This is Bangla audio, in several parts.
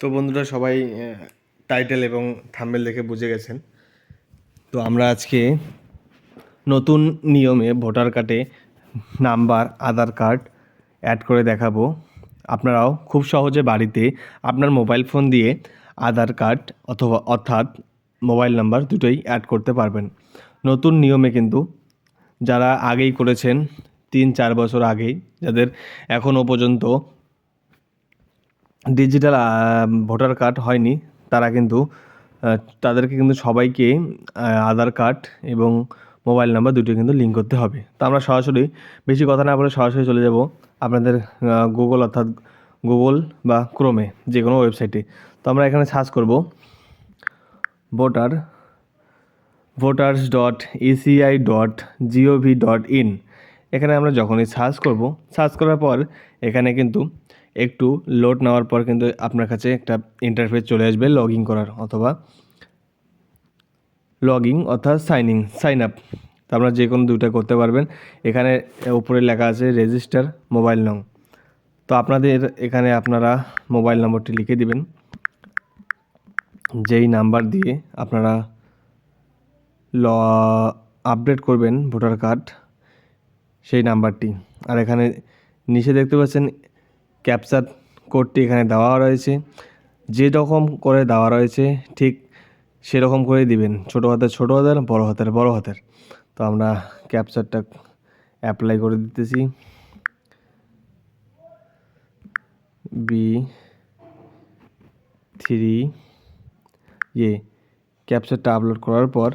তো বন্ধুরা সবাই টাইটেল এবং থাম্বনেল দেখে বুঝে গেছেন। তো আমরা আজকে নতুন নিয়মে ভোটার কার্ডে নাম্বার, আধার কার্ড অ্যাড করে দেখাবো। আপনারাও খুব সহজে বাড়িতে আপনার মোবাইল ফোন দিয়ে আধার কার্ড অর্থাৎ মোবাইল নাম্বার দুটোই অ্যাড করতে পারবেন। নতুন নিয়মে কিন্তু যারা আগেই করেছেন 3-4 বছর আগেই, যাদের এখনও পর্যন্ত ডিজিটাল ভোটার কার্ড হয়নি, তারা কিন্তু তাদেরকে কিন্তু সবাইকে আধার কার্ড এবং মোবাইল নাম্বার দুটো কিন্তু লিঙ্ক করতে হবে। তো আমরা সরাসরি বেশি কথা না বলে সরাসরি চলে যাব আপনাদের গুগল অর্থাৎ গুগল বা ক্রোমে যে কোনো ওয়েবসাইটে। তো আমরা এখানে সার্চ করব voters.eci.gov.in। এখানে আমরা যখনই সার্চ করব, সার্চ করার পর এখানে কিন্তু একটু লোড নেওয়ার পর কিন্তু আপনার কাছে একটা ইন্টারফেস চলে আসবে লগইন অর্থাৎ সাইন আপ। তো আপনারা যে কোনো দুটো করতে পারবেন। এখানে উপরে লেখা আছে রেজিস্টার মোবাইল নং। তো আপনাদের এখানে আপনারা মোবাইল নম্বরটি লিখে দিবেন, যেই নাম্বার দিয়ে আপনারা আপডেট করবেন ভোটার কার্ড, সেই নাম্বারটি। আর এখানে নিচে দেখতে পাচ্ছেন ক্যাপচার কোডটি এখানে দেওয়া রয়েছে। যে রকম করে দেওয়া রয়েছে ঠিক সেরকম করে দিবেন, ছোটো হাতের, বড় হাতের। তো আমরা ক্যাপচারটা অ্যাপ্লাই করে দিতেছি। B3 ক্যাপচারটা আপলোড করার পর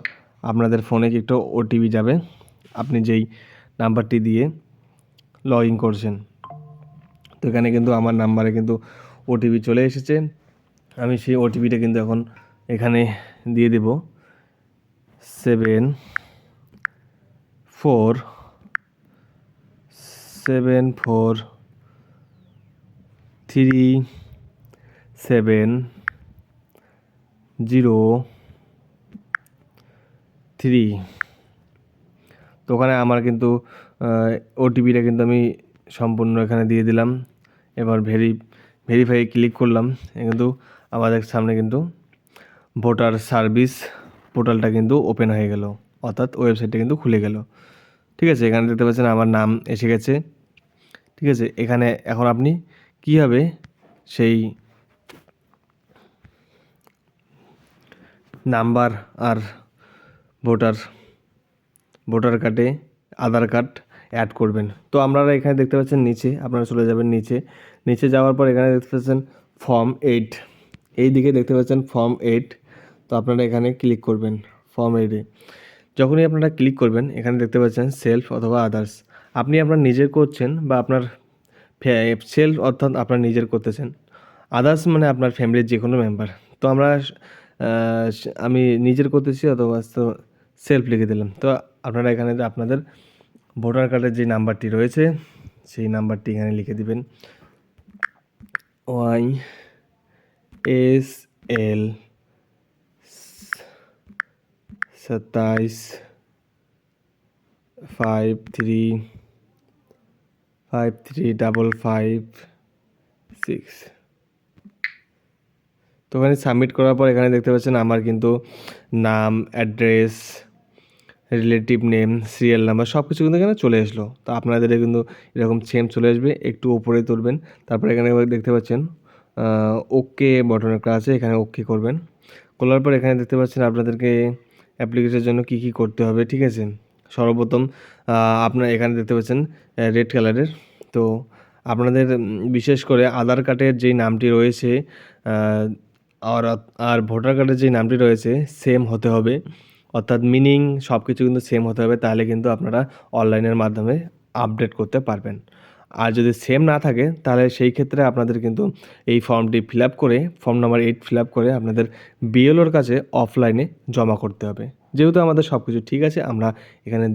আপনাদের ফোনে একটু ওটিপি যাবে, আপনি যেই নাম্বারটি দিয়ে লগ ইন করছেন। তো এখানে কিন্তু আমার নাম্বারে কিন্তু ওটিপি চলে এসেছে। আমি সেই ওটিপিটা কিন্তু এখন এখানে দিয়ে দেব। 7437003। তো ওখানে আমার কিন্তু ওটিপিটা কিন্তু আমি সম্পূর্ণ এখানে দিয়ে দিলাম। এবার ভেরিফাই ক্লিক করলাম, কিন্তু আমাদের সামনে কিন্তু ভোটার সার্ভিস পোর্টালটা কিন্তু ওপেন হয়ে গেল, অর্থাৎ ওয়েবসাইটটা কিন্তু খুলে গেল। ঠিক আছে, এখানে দেখতে পাচ্ছেন আমার নাম এসে গেছে। ঠিক আছে, এখানে এখন আপনি কীভাবে সেই নাম্বার আর ভোটার কার্ডে আধার কার্ড অ্যাড করবেন। তো আপনারা এখানে দেখতে পাচ্ছেন নিচে, আপনারা চলে যাবেন নিচে যাওয়ার পর এখানে দেখতে পাচ্ছেন ফর্ম 8, এই দিকে দেখতে পাচ্ছেন ফর্ম 8। তো আপনারা এখানে ক্লিক করবেন ফর্ম 8-এ। যখনই আপনারা ক্লিক করবেন এখানে দেখতে পাচ্ছেন সেলফ অথবা আদার্স। আপনি আপনার নিজের করছেন বা আপনার সেলফ অর্থাৎ আপনার নিজের করতেছেন, আদার্স মানে আপনার ফ্যামিলির যে কোনো মেম্বার। তো আমি নিজের করতেছি অথবা তো সেলফ লিখে দিলাম। তো আপনারা এখানে আপনাদের ভোটার কার্ডের যে নাম্বারটি রয়েছে সেই নাম্বারটি এখানে লিখে দিবেন। YSL 27535556। তো ওখানে সাবমিট করার পর এখানে দেখতে পাচ্ছেন আমার কিন্তু নাম, address, relative name, serial number সব কিছু কিন্তু এখানে চলে আসলো। তো আপনাদের কিন্তু এরকম সেম চলে আসবে, একটু উপরে তুলবেন। তারপরে এখানে দেখতে পাচ্ছেন ওকে বটন একটা আছে, এখানে ওকে করবেন। করার পর এখানে দেখতে পাচ্ছেন আপনাদেরকে অ্যাপ্লিকেশনের জন্য কী কী করতে হবে। ঠিক আছে, সর্বপ্রথম আপনারা এখানে দেখতে পাচ্ছেন রেড কালারের। তো আপনাদের বিশেষ করে আধার কার্ডের যেই নামটি রয়েছে আর ভোটার কার্ডের যেই নামটি রয়েছে সেম হতে হবে, অর্থাৎ মিনিং সব কিছু কিন্তু সেম হতে হবে, তাহলে কিন্তু আপনারা অনলাইনের মাধ্যমে আপডেট করতে পারবেন। আর যদি সেম না থাকে তাহলে সেই ক্ষেত্রে আপনাদের কিন্তু এই ফর্মটি ফিল আপ করে, ফর্ম নাম্বার 8 ফিল আপ করে আপনাদের বিএলওর কাছে অফলাইনে জমা করতে হবে। যেহেতু আমাদের সব কিছু ঠিক আছে, আমরা এখানে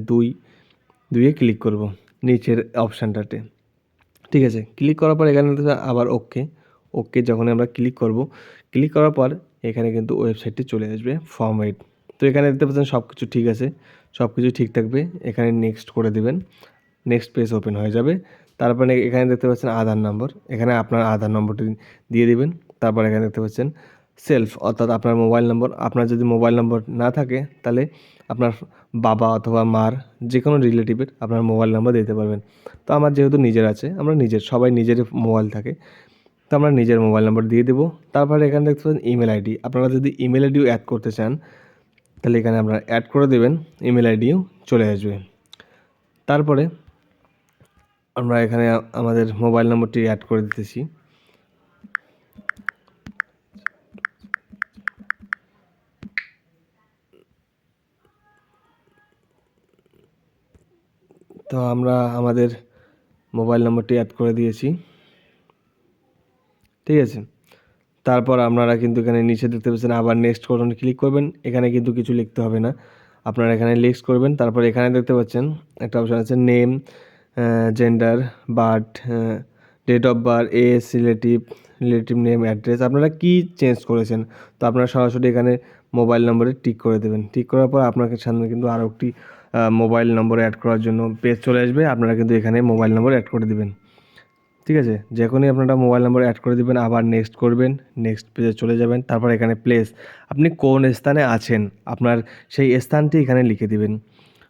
দুইয়ে ক্লিক করব নিচের অপশানটাতে। ঠিক আছে, ক্লিক করার পর এখানে আবার ওকে যখন আমরা ক্লিক করব, ক্লিক করার পর এখানে কিন্তু ওয়েবসাইটটি চলে আসবে ফর্ম 8। তো এখানে দেখতে পাচ্ছেন সব কিছু ঠিক আছে, সব কিছু ঠিক থাকবে। এখানে নেক্সট করে দেবেন, নেক্সট পেজ ওপেন হয়ে যাবে। তারপরে এখানে দেখতে পাচ্ছেন আধার নম্বর, এখানে আপনার আধার নম্বরটি দিয়ে দিবেন। তারপর এখানে দেখতে পাচ্ছেন সেলফ, অর্থাৎ আপনার মোবাইল নম্বর। আপনার যদি মোবাইল নম্বর না থাকে তাহলে আপনার বাবা অথবা মার যে কোনো রিলেটিভের আপনার মোবাইল নাম্বার দিতে পারবেন। তো আমার যেহেতু নিজের আছে, আমরা নিজের সবাই নিজের মোবাইল থাকে, তো আমরা নিজের মোবাইল নাম্বার দিয়ে দেবো। তারপরে এখানে দেখতে পাচ্ছেন ইমেল আইডি। আপনারা যদি ইমেল আইডিও অ্যাড করতে চান তাহলে এখানে আপনারা অ্যাড করে দেবেন, ইমেল আইডিও চলে আসবে। তারপরে আমরা এখানে আমাদের মোবাইল নম্বরটি অ্যাড করে দিতেছি। তো আমরা আমাদের মোবাইল নম্বরটি অ্যাড করে দিয়েছি, ঠিক আছে। তারপর আপনারা কিন্তু এখানে নিচে দেখতে পাচ্ছেন আবার নেক্সট বাটনে ক্লিক করবেন। এখানে কিন্তু কিছু লিখতে হবে না, আপনারা এখানে নেক্সট করবেন। তারপর এখানে দেখতে পাচ্ছেন একটা অপশান আছে name, gender, birth, date of birth, age, relative name, address, আপনারা কি চেঞ্জ করেছেন। তো আপনারা সরাসরি এখানে মোবাইল নম্বরে টিক করে দেবেন। টিক করার পর আপনার সামনে কিন্তু আরও একটি মোবাইল নম্বর অ্যাড করার জন্য পেজ চলে আসবে। আপনারা কিন্তু এখানে মোবাইল নম্বর অ্যাড করে দেবেন, ঠিক আছে। যখনই আপনারা মোবাইল নম্বর অ্যাড করে দেবেন আবার নেক্সট করবেন, নেক্সট পেজে চলে যাবেন। তারপর এখানে প্লেস, আপনি কোন স্থানে আছেন আপনার সেই স্থানটি এখানে লিখে দিবেন।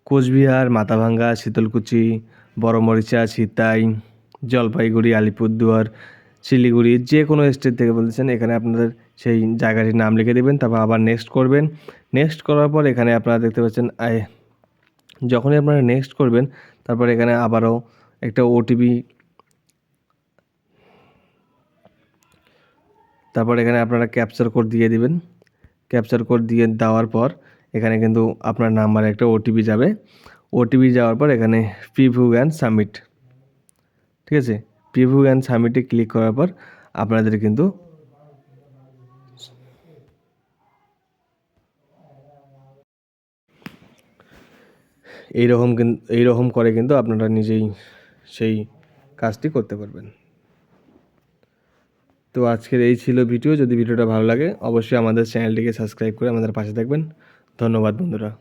কোচবিহার, মাথাভাঙ্গা, শীতলকুচি, বড়মরিচা, সিতাই, জলপাইগুড়ি, আলিপুরদুয়ার, শিলিগুড়ি, যে কোনো স্টেট থেকে বলতেছেন এখানে আপনাদের সেই জায়গাটির নাম লিখে দেবেন। তারপর আবার নেক্সট করবেন। নেক্সট করার পর এখানে আপনারা দেখতে পাচ্ছেন যখনই আপনারা নেক্সট করবেন তারপর এখানে আবারও একটা ওটিপি, তারপর এখানে আপনারা ক্যাপচার কোড দিয়ে দিবেন। ক্যাপচার কোড দিয়ে দেওয়ার পর এখানে কিন্তু আপনার নাম্বারে একটা ওটিপি যাবে। ওটিপি যাওয়ার পর এখানে প্রিভিউ অ্যান্ড সাবমিট, ঠিক আছে। প্রিভিউ অ্যান্ড সাবমিটে ক্লিক করার পর আপনাদের কিন্তু এইরকম করে কিন্তু আপনারা নিজেই সেই কাজটি করতে পারবেন। তো আজকের এই ছিল ভিডিও। যদি ভিডিওটা ভালো লাগে অবশ্যই আমাদের চ্যানেলটিকে সাবস্ক্রাইব করে আমাদের পাশে থাকবেন। ধন্যবাদ বন্ধুরা।